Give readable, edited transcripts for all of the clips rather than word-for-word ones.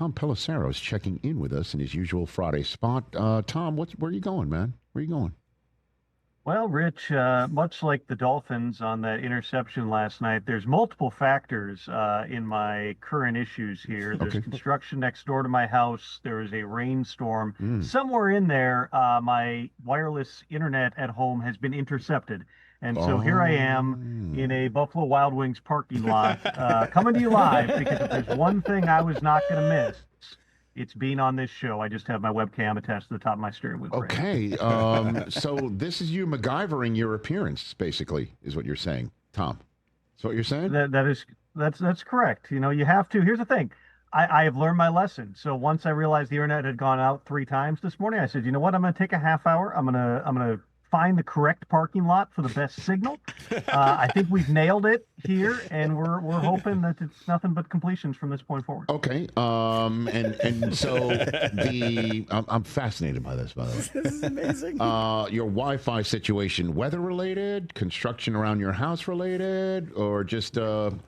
Tom Pelissero is checking in with us in his usual Friday spot. Tom, where are you going, man? Where are you going? Well, Rich, much like the Dolphins on that interception last night, there's multiple factors in my current issues here. There's Okay. construction next door to my house. There is a rainstorm. Mm. Somewhere in there, my wireless internet at home has been intercepted. And so here I am in a Buffalo Wild Wings parking lot, coming to you live because if there's one thing I was not going to miss, it's being on this show. I just have my webcam attached to the top of my steering wheel. Okay. So this is you MacGyvering your appearance, basically, is what you're saying, Tom. Is what you're saying? That's correct. You know, you have to. Here's the thing. I have learned my lesson. So once I realized the internet had gone out 3 times this morning, I said, you know what? I'm going to take a half hour. I'm gonna find the correct parking lot for the best signal. I think we've nailed it here, and we're hoping that it's nothing but completions from this point forward. Okay. And so I'm fascinated by this, by the way. This is amazing. Your Wi-Fi situation, weather related, construction around your house related, or just bill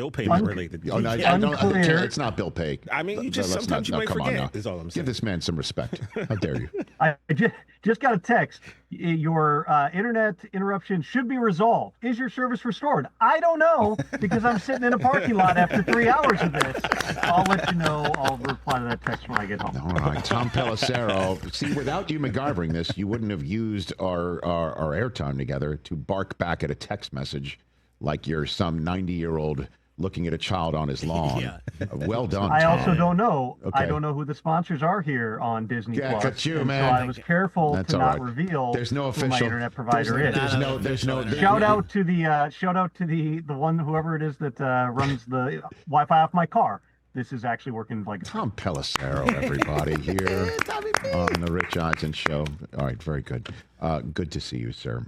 payment related. Oh, no, it's not bill pay. I mean, sometimes you might forget. Is all I'm saying. Give this man some respect. How dare you? I just got a text. Your internet interruption should be resolved. Is your service restored? I don't know because I'm sitting in a parking lot after 3 hours of this. I'll let you know. I'll reply to that text when I get home. All right, Tom Pelissero. See, without you MacGyvering this, you wouldn't have used our airtime together to bark back at a text message like you're some 90-year-old looking at a child on his lawn. Yeah. Well done, I Tom. also don't know. Okay. I don't know who the sponsors are here on Disney Plus. That's you, and man. So I was careful That's to all not right. reveal There's no who my official internet provider is. There's no. Shout out to the one, whoever it is that runs the Wi-Fi off my car. This is actually working like Tom Pelissero, everybody, here on the Rich Eisen Show. All right, very good. Good to see you, sir.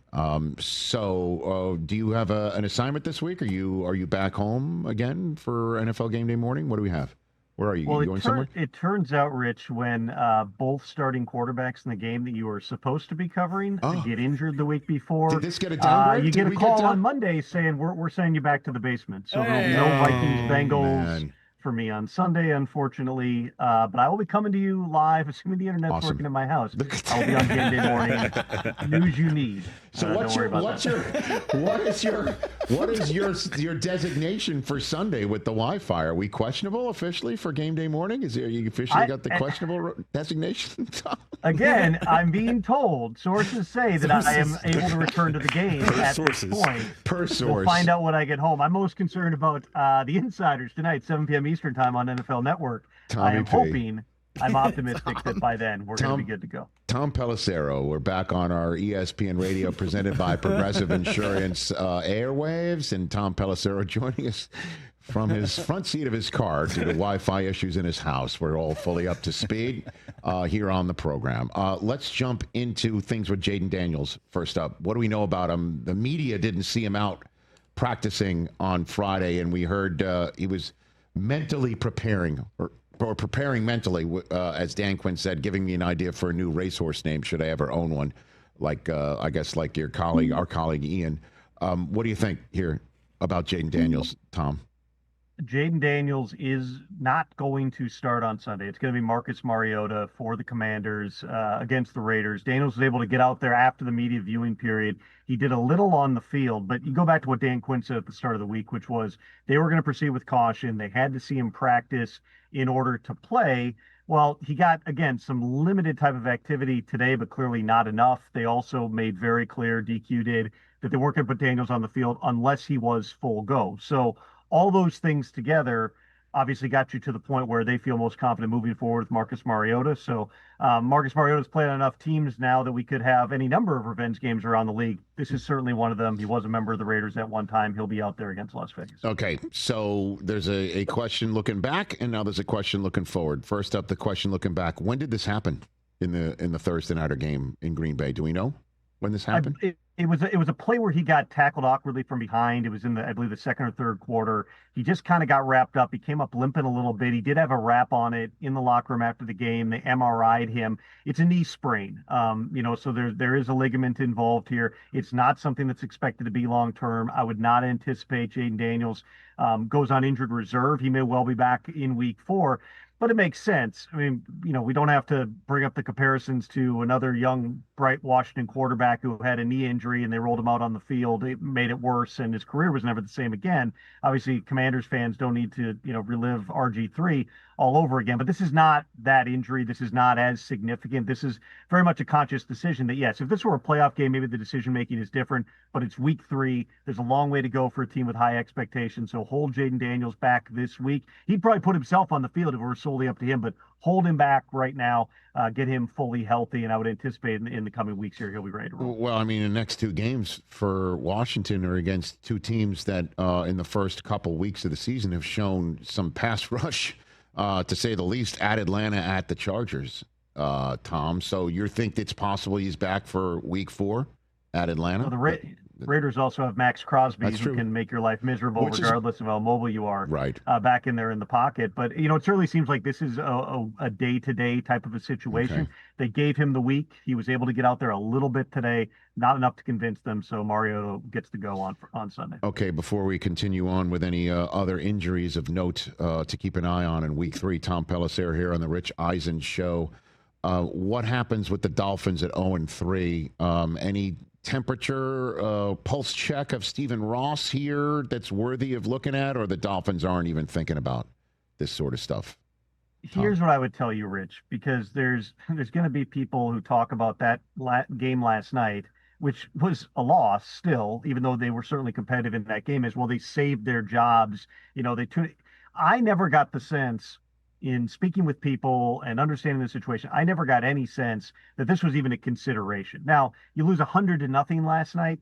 So, do you have an assignment this week? Are you back home again for NFL Game Day morning? What do we have? Where are you? Well, you going somewhere? It turns out, Rich, when both starting quarterbacks in the game that you were supposed to be covering get injured the week before, Did this get a downgrade? you Did get a we call get on Monday saying we're sending you back to the basement. So there'll be no Vikings Bengals. Man. For me on Sunday, unfortunately, but I will be coming to you live, assuming the internet's working in my house. I'll be on Game Day morning. News you need. So what is your designation for Sunday with the Wi-Fi? Are we questionable officially for Game Day morning? You officially got the questionable designation? Again, I'm being told, sources say that I am able to return to the game at this point. Per source. We'll find out when I get home. I'm most concerned about the Insiders tonight, 7 p.m. Eastern time on NFL Network. I'm optimistic that by then we're going to be good to go. Tom Pelissero, we're back on our ESPN Radio presented by Progressive Insurance airwaves, and Tom Pelissero joining us from his front seat of his car due to Wi-Fi issues in his house. We're all fully up to speed here on the program. Let's jump into things with Jayden Daniels first up. What do we know about him? The media didn't see him out practicing on Friday, and we heard he was mentally preparing or preparing mentally, as Dan Quinn said, giving me an idea for a new racehorse name should I ever own one, like I guess like our colleague Ian. What do you think here about Jayden Daniels, Tom? Jayden Daniels is not going to start on Sunday. It's going to be Marcus Mariota for the Commanders against the Raiders. Daniels was able to get out there after the media viewing period. He did a little on the field, but you go back to what Dan Quinn said at the start of the week, which was they were going to proceed with caution. They had to see him practice in order to play. Well, he got, again, some limited type of activity today, but clearly not enough. They also made very clear, DQ did, that they weren't going to put Daniels on the field unless he was full go. So all those things together obviously got you to the point where they feel most confident moving forward with Marcus Mariota. So Marcus Mariota's played on enough teams now that we could have any number of revenge games around the league. This is certainly one of them. He was a member of the Raiders at one time. He'll be out there against Las Vegas. Okay, so there's a question looking back, and now there's a question looking forward. First up, the question looking back. When did this happen in the Thursday nighter game in Green Bay? Do we know when this happened? It was a play where he got tackled awkwardly from behind. It was in I believe the second or third quarter. He just kind of got wrapped up. He came up limping a little bit. He did have a wrap on it in the locker room after the game. They MRI'd him. It's a knee sprain. So there is a ligament involved here. It's not something that's expected to be long term. I would not anticipate Jayden Daniels goes on injured reserve. He may well be back in week 4. but it makes sense. I mean, we don't have to bring up the comparisons to another young, bright Washington quarterback who had a knee injury and they rolled him out on the field. It made it worse, and his career was never the same again. Obviously, Commanders fans don't need to, relive RG3 all over again, but this is not that injury. This is not as significant. This is very much a conscious decision that, yes, if this were a playoff game, maybe the decision-making is different, but it's week 3. There's a long way to go for a team with high expectations. So hold Jayden Daniels back this week. He'd probably put himself on the field if it were solely up to him, but hold him back right now, get him fully healthy, and I would anticipate in the coming weeks here he'll be ready to roll. Well, I mean, the next 2 games for Washington are against 2 teams that in the first couple weeks of the season have shown some pass rush, to say the least, at Atlanta, at the Chargers, Tom. So you think it's possible he's back for week 4 at Atlanta? Well, the Raiders also have Max Crosby, who can make your life miserable regardless of how mobile you are. Right. Back in there in the pocket. But, it certainly seems like this is a day-to-day type of a situation. Okay. They gave him the week. He was able to get out there a little bit today, not enough to convince them. So Mario gets to go on Sunday. Okay, before we continue on with any other injuries of note to keep an eye on in week 3, Tom Pelissero here on the Rich Eisen Show. What happens with the Dolphins at 0-3? Any temperature, pulse check of Stephen Ross here that's worthy of looking at, or the Dolphins aren't even thinking about this sort of stuff? Here's what I would tell you, Rich, because there's going to be people who talk about that game last night, which was a loss still, even though they were certainly competitive in that game, as well. They saved their jobs. I never got the sense, in speaking with people and understanding the situation, I never got any sense that this was even a consideration. Now, you lose 100-0 last night,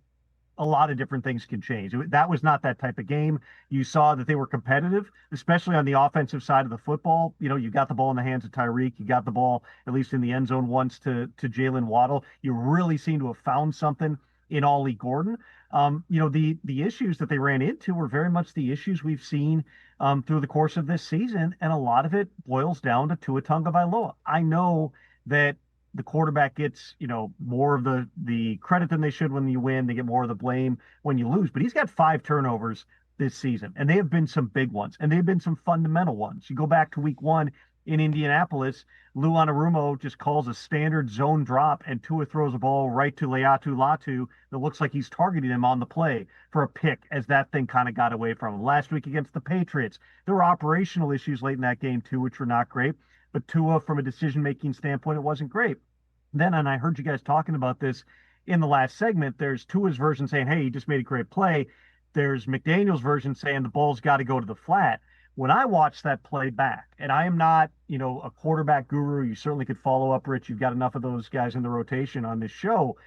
a lot of different things can change. That was not that type of game. You saw that they were competitive, especially on the offensive side of the football. You got the ball in the hands of Tyreek. You got the ball, at least in the end zone, once to Jalen Waddle. You really seem to have found something in Ollie Gordon. The issues that they ran into were very much the issues we've seen through the course of this season, and a lot of it boils down to Tua Tagovailoa. I know that the quarterback gets, more of the credit than they should when you win. They get more of the blame when you lose, but he's got 5 turnovers this season, and they have been some big ones, and they've been some fundamental ones. You go back to week 1 in Indianapolis, Lou Anarumo just calls a standard zone drop, and Tua throws a ball right to Leatu Latu that looks like he's targeting him on the play for a pick, as that thing kind of got away from him. Last week against the Patriots, there were operational issues late in that game too, which were not great. But Tua, from a decision-making standpoint, it wasn't great. Then, and I heard you guys talking about this in the last segment, there's Tua's version saying, hey, he just made a great play. There's McDaniel's version saying the ball's got to go to the flat. When I watched that play back, and I am not, a quarterback guru, you certainly could follow up, Rich. You've got enough of those guys in the rotation on this show.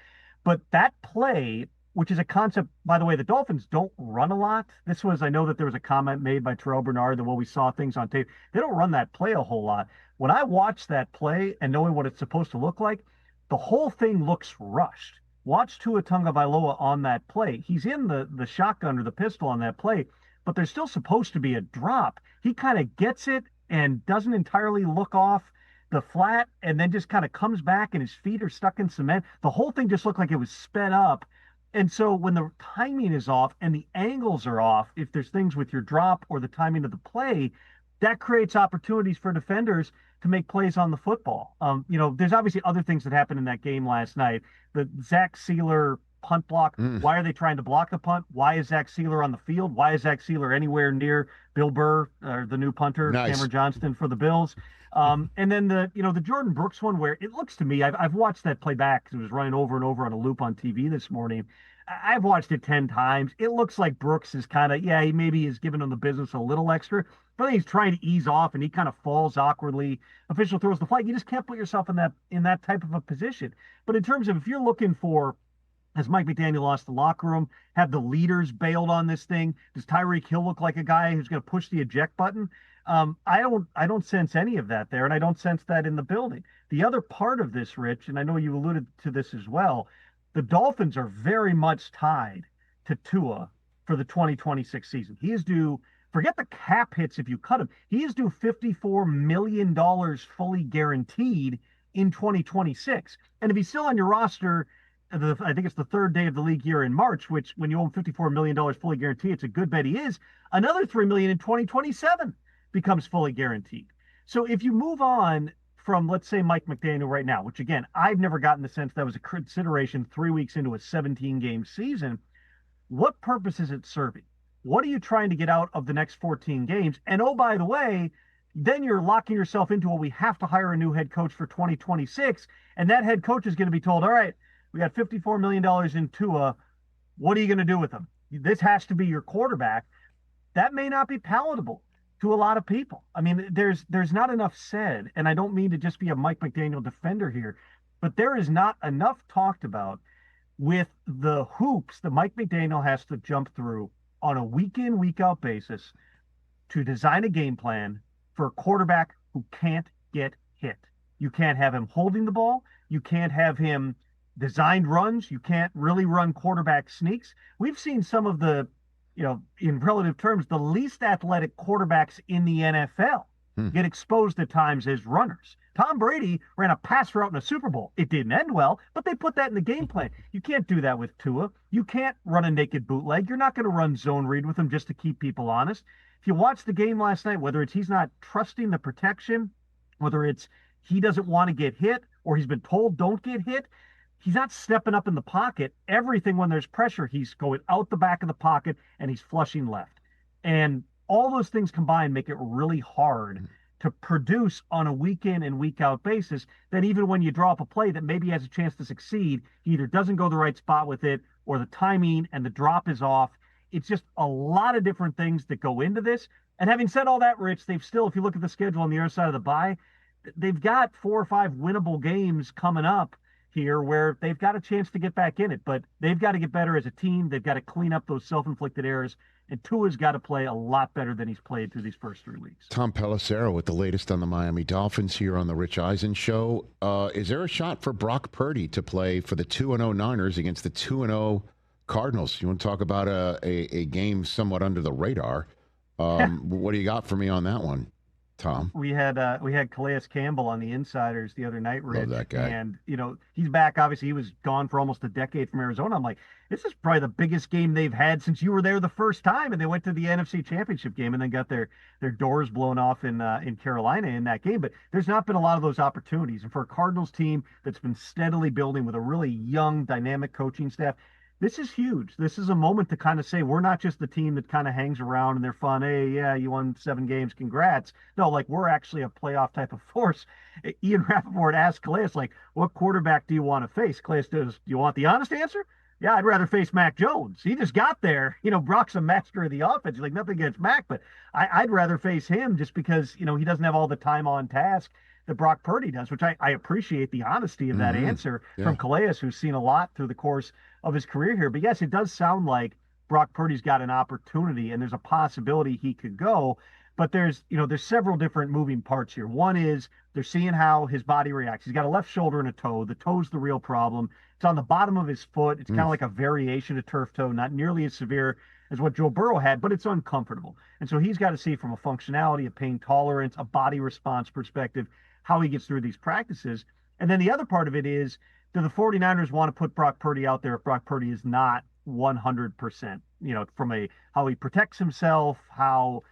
But that play, which is a concept, by the way, the Dolphins don't run a lot. I know that there was a comment made by Terrell Bernard that, well, we saw things on tape. They don't run that play a whole lot. When I watched that play and knowing what it's supposed to look like, the whole thing looks rushed. Watch Tua Tagovailoa on that play. He's in the shotgun or the pistol on that play, but there's still supposed to be a drop. He kind of gets it and doesn't entirely look off the flat, and then just kind of comes back and his feet are stuck in cement. The whole thing just looked like it was sped up. And so when the timing is off and the angles are off, if there's things with your drop or the timing of the play, that creates opportunities for defenders to make plays on the football. There's obviously other things that happened in that game last night. The Zach Sealer punt block. Why are they trying to block the punt? Why is Zach Sealer on the field? Why is Zach Sealer anywhere near Bill Burr, the new punter, Cameron Johnston for the Bills? And then the Jordan Brooks one, where it looks to me, I've watched that play back because it was running over and over on a loop on TV this morning. I've watched it 10 times. It looks like Brooks is kind of, he maybe is giving him the business a little extra, but he's trying to ease off and he kind of falls awkwardly. Official throws the flag. You just can't put yourself in that type of a position. But in terms of, if you're looking for, has Mike McDaniel lost the locker room? Have the leaders bailed on this thing? Does Tyreek Hill look like a guy who's going to push the eject button? I don't sense any of that there, and I don't sense that in the building. The other part of this, Rich, and I know you alluded to this as well, the Dolphins are very much tied to Tua for the 2026 season. He is due, forget the cap hits if you cut him, he is due $54 million fully guaranteed in 2026. And if he's still on your roster, I think it's the 3rd day of the league year in March, which when you own $54 million fully guaranteed, it's a good bet he is. Another $3 million in 2027 becomes fully guaranteed. So if you move on from, let's say, Mike McDaniel right now, which again, I've never gotten the sense that was a consideration 3 weeks into a 17-game season, what purpose is it serving? What are you trying to get out of the next 14 games? And oh, by the way, then you're locking yourself into, well, we have to hire a new head coach for 2026. And that head coach is going to be told, all right, we got $54 million in Tua. What are you going to do with him? This has to be your quarterback. That may not be palatable to a lot of people. I mean, there's not enough said, and I don't mean to just be a Mike McDaniel defender here, but there is not enough talked about with the hoops that Mike McDaniel has to jump through on a week in, week out basis to design a game plan for a quarterback who can't get hit. You can't have him holding the ball. You can't have him designed runs. You can't really run quarterback sneaks. We've seen some of the, in relative terms, the least athletic quarterbacks in the NFL get exposed at times as runners. Tom Brady ran a pass route in a Super Bowl. It didn't end well, but they put that in the game plan. You can't do that with Tua. You can't run a naked bootleg. You're not going to run zone read with him just to keep people honest. If you watch the game last night, whether it's he's not trusting the protection, whether it's he doesn't want to get hit or he's been told don't get hit, he's not stepping up in the pocket. Everything when there's pressure, he's going out the back of the pocket and he's flushing left. And all those things combined make it really hard to produce on a week in and week out basis, that even when you draw up a play that maybe has a chance to succeed, he either doesn't go the right spot with it or the timing and the drop is off. It's just a lot of different things that go into this. And having said all that, Rich, they've still, if you look at the schedule on the other side of the bye, they've got 4 or 5 winnable games coming up here where they've got a chance to get back in it, but they've got to get better as a team. They've got to clean up those self-inflicted errors, and Tua's got to play a lot better than he's played through these first 3 weeks. Tom Pelissero with the latest on the Miami Dolphins here on the Rich Eisen Show. Is there a shot for Brock Purdy to play for the 2-0 Niners against the 2-0 Cardinals? You want to talk about a game somewhat under the radar? What do you got for me on that one, Tom? We had Calais Campbell on the Insiders the other night, Rich. Love that guy. And, he's back. Obviously, he was gone for almost a decade from Arizona. I'm like, this is probably the biggest game they've had since you were there the first time. And they went to the NFC Championship game and then got their doors blown off in Carolina in that game. But there's not been a lot of those opportunities. And for a Cardinals team that's been steadily building with a really young, dynamic coaching staff, this is huge. This is a moment to kind of say, we're not just the team that kind of hangs around and they're fun. Hey, yeah, you won 7 games. Congrats. No, like, we're actually a playoff type of force. Ian Rappaport asked Calais, like, what quarterback do you want to face? Calais does, do you want the honest answer? Yeah, I'd rather face Mac Jones. He just got there. Brock's a master of the offense. Like, nothing against Mac, but I'd rather face him just because, he doesn't have all the time on task that Brock Purdy does, which I appreciate the honesty of that answer from Calais, who's seen a lot through the course of his career here. But yes, it does sound like Brock Purdy's got an opportunity and there's a possibility he could go. But there's several different moving parts here. One is they're seeing how his body reacts. He's got a left shoulder and a toe. The toe's the real problem. It's on the bottom of his foot. It's kind of like a variation of turf toe, not nearly as severe as what Joe Burrow had, but it's uncomfortable. And so he's got to see from a functionality, a pain tolerance, a body response perspective, how he gets through these practices. And then the other part of it is, do the 49ers want to put Brock Purdy out there if Brock Purdy is not 100%, from how he protects himself, how,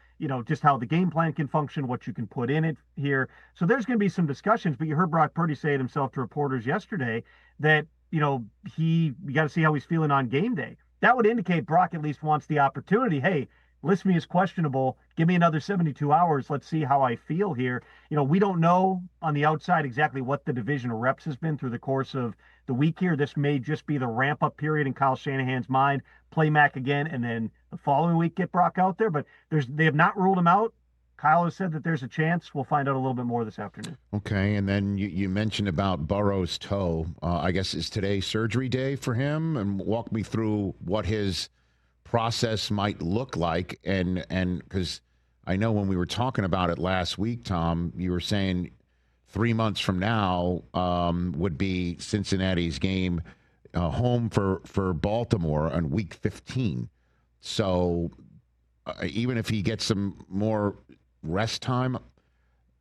just how the game plan can function, what you can put in it here. So there's going to be some discussions, but you heard Brock Purdy say it himself to reporters yesterday that, you got to see how he's feeling on game day. That would indicate Brock at least wants the opportunity. Hey, list me as questionable. Give me another 72 hours. Let's see how I feel here. We don't know on the outside exactly what the division of reps has been through the course of the week here. This may just be the ramp-up period in Kyle Shanahan's mind. Play Mac again, and then the following week get Brock out there. But they have not ruled him out. Kyle has said that there's a chance. We'll find out a little bit more this afternoon. Okay, and then you mentioned about Burrow's toe. I guess is today surgery day for him? And walk me through what his process might look like, and because I know when we were talking about it last week, Tom, you were saying 3 months from now would be Cincinnati's game home for Baltimore on week 15. So even if he gets some more rest time,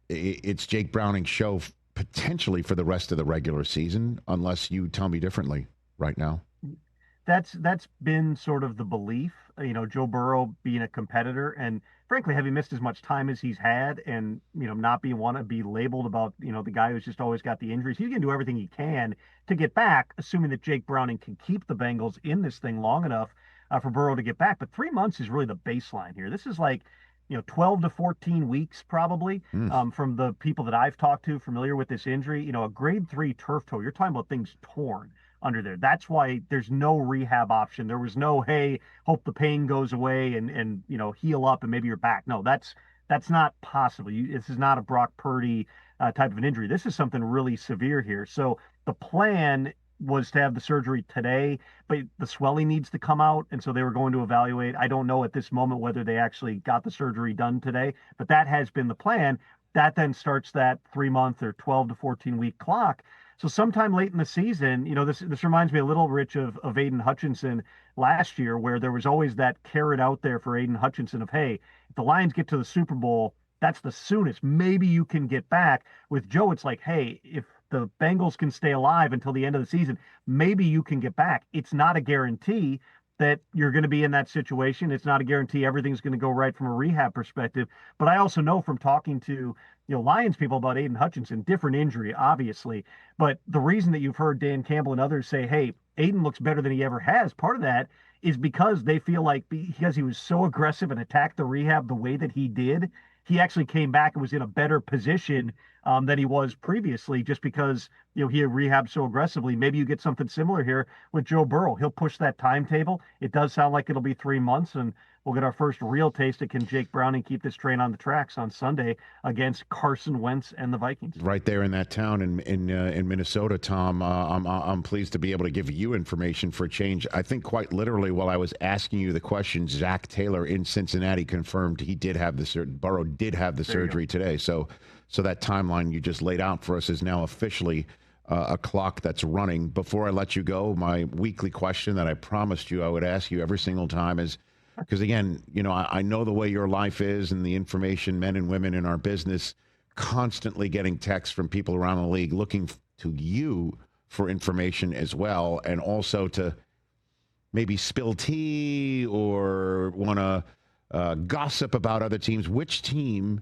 it's Jake Browning's show potentially for the rest of the regular season, unless you tell me differently right now. That's been sort of the belief, Joe Burrow being a competitor, and frankly, have he missed as much time as he's had and, not want to be labeled about, the guy who's just always got the injuries, he's going to do everything he can to get back, assuming that Jake Browning can keep the Bengals in this thing long enough for Burrow to get back. But 3 months is really the baseline here. This is like, 12 to 14 weeks probably from the people that I've talked to familiar with this injury. A grade 3 turf toe, you're talking about things torn under there. That's why there's no rehab option. There was no, hey, hope the pain goes away and heal up and maybe you're back. No, that's not possible. This is not a Brock Purdy type of an injury. This is something really severe here. So the plan was to have the surgery today, but the swelling needs to come out. And so they were going to evaluate. I don't know at this moment whether they actually got the surgery done today, but that has been the plan. That then starts that 3-month or 12 to 14-week clock. So sometime late in the season, this reminds me a little, Rich, of Aiden Hutchinson last year, where there was always that carrot out there for Aiden Hutchinson of, hey, if the Lions get to the Super Bowl, that's the soonest. Maybe you can get back. With Joe, it's like, hey, if the Bengals can stay alive until the end of the season, maybe you can get back. It's not a guarantee that you're going to be in that situation. It's not a guarantee everything's going to go right from a rehab perspective. But I also know from talking to Lions people about Aiden Hutchinson, different injury, obviously. But the reason that you've heard Dan Campbell and others say, hey, Aiden looks better than he ever has, part of that is because they feel like because he was so aggressive and attacked the rehab the way that he did, he actually came back and was in a better position than he was previously, just because he had rehabbed so aggressively. Maybe you get something similar here with Joe Burrow. He'll push that timetable. It does sound like it'll be 3 months, and we'll get our first real taste of can Jake Browning keep this train on the tracks on Sunday against Carson Wentz and the Vikings. Right there in that town in Minnesota, Tom. I'm pleased to be able to give you information for a change. I think quite literally while I was asking you the question, Zach Taylor in Cincinnati confirmed he did have Burrow did have the surgery today. So that timeline you just laid out for us is now officially a clock that's running. Before I let you go, my weekly question that I promised you I would ask you every single time is, because again, I know the way your life is and the information men and women in our business constantly getting texts from people around the league looking to you for information as well, and also to maybe spill tea or want to gossip about other teams. Which team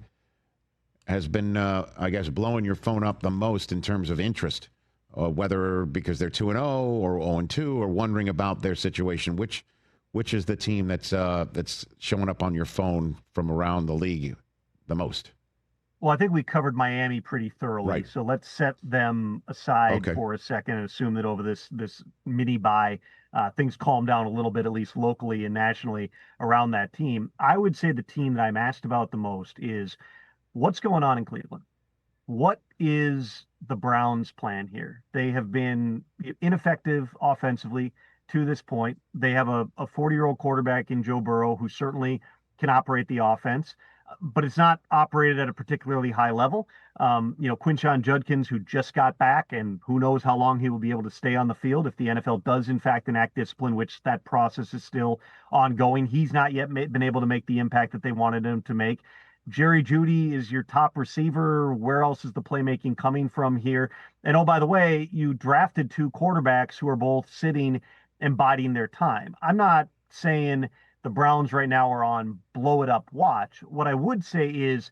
has been, I guess, blowing your phone up the most in terms of interest, whether because they're 2-0 or 0-2 or wondering about their situation? Which is the team that's showing up on your phone from around the league the most? Well, I think we covered Miami pretty thoroughly, right. So let's set them aside for a second and assume that over this mini bye, things calm down a little bit, at least locally and nationally around that team. I would say the team that I'm asked about the most is what's going on in Cleveland. What is the Browns' plan here? They have been ineffective offensively to this point. They have a 40-year-old quarterback in Joe Burrow who certainly can operate the offense, but it's not operated at a particularly high level. Quinshon Judkins, who just got back, and who knows how long he will be able to stay on the field if the NFL does in fact enact discipline, which that process is still ongoing. He's not yet been able to make the impact that they wanted him to make. Jerry Jeudy is your top receiver. Where else is the playmaking coming from here? And oh, by the way, you drafted 2 quarterbacks who are both sitting and biding their time. I'm not saying the Browns right now are on blow it up watch. What I would say is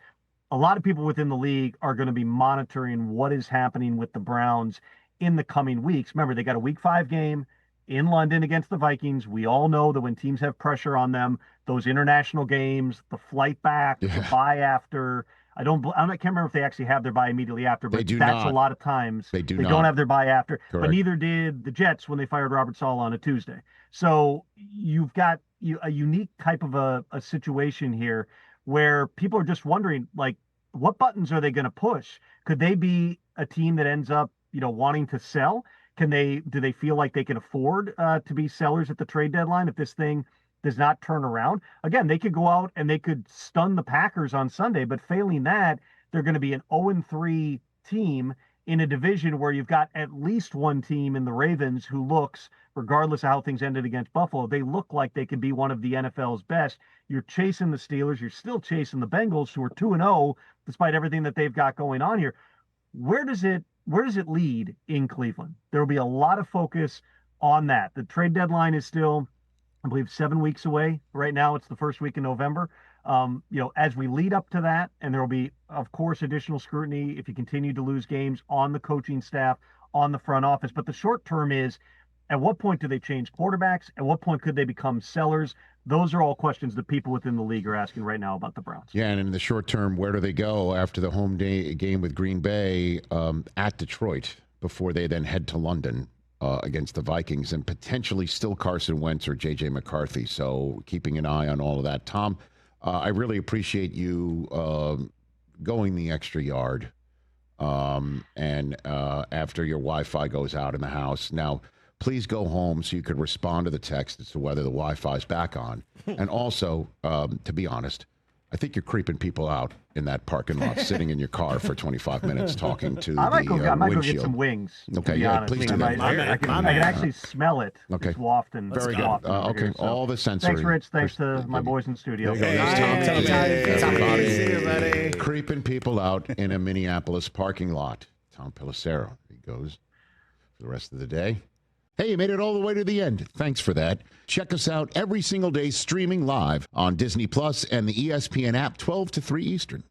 a lot of people within the league are going to be monitoring what is happening with the Browns in the coming weeks. Remember, they got a Week 5 game in London against the Vikings. We all know that when teams have pressure on them, those international games, the flight back, the bye after. I can't remember if they actually have their bye immediately after, but that's a lot of times they don't have their bye after. Correct. But neither did the Jets when they fired Robert Saleh on a Tuesday. So you've got a unique type of a situation here where people are just wondering, like, what buttons are they going to push? Could they be a team that ends up, wanting to sell? Do they feel like they can afford to be sellers at the trade deadline if this thing does not turn around? Again, they could go out and they could stun the Packers on Sunday, but failing that, they're going to be an 0-3 team in a division where you've got at least one team in the Ravens who looks, regardless of how things ended against Buffalo, they look like they could be one of the NFL's best. You're chasing the Steelers. You're still chasing the Bengals, who are 2-0, despite everything that they've got going on here. Where does it lead in Cleveland? There will be a lot of focus on that. The trade deadline is still, I believe, 7 weeks away. Right now, it's the first week in November. As we lead up to that, and there will be, of course, additional scrutiny if you continue to lose games on the coaching staff, on the front office. But the short term is, at what point do they change quarterbacks? At what point could they become sellers? Those are all questions that people within the league are asking right now about the Browns. Yeah, and in the short term, where do they go after the home day game with Green Bay at Detroit before they then head to London against the Vikings and potentially still Carson Wentz or J.J. McCarthy? So keeping an eye on all of that. Tom, I really appreciate you going the extra yard and after your Wi-Fi goes out in the house. Now, please go home so you could respond to the text as to whether the Wi-Fi is back on. And also, to be honest, I think you're creeping people out in that parking lot, sitting in your car for 25 minutes talking to the windshield. I might go get some wings. Okay, yeah, please do that. I can actually smell it. Okay. It's wafting. Very good. Okay, so. All the sensory. Thanks, Rich. Thanks to my boys in the studio. Hey, creeping people out in a Minneapolis parking lot. Tom Pelissero. He goes for the rest of the day. Hey, you made it all the way to the end. Thanks for that. Check us out every single day streaming live on Disney Plus and the ESPN app 12 to 3 Eastern.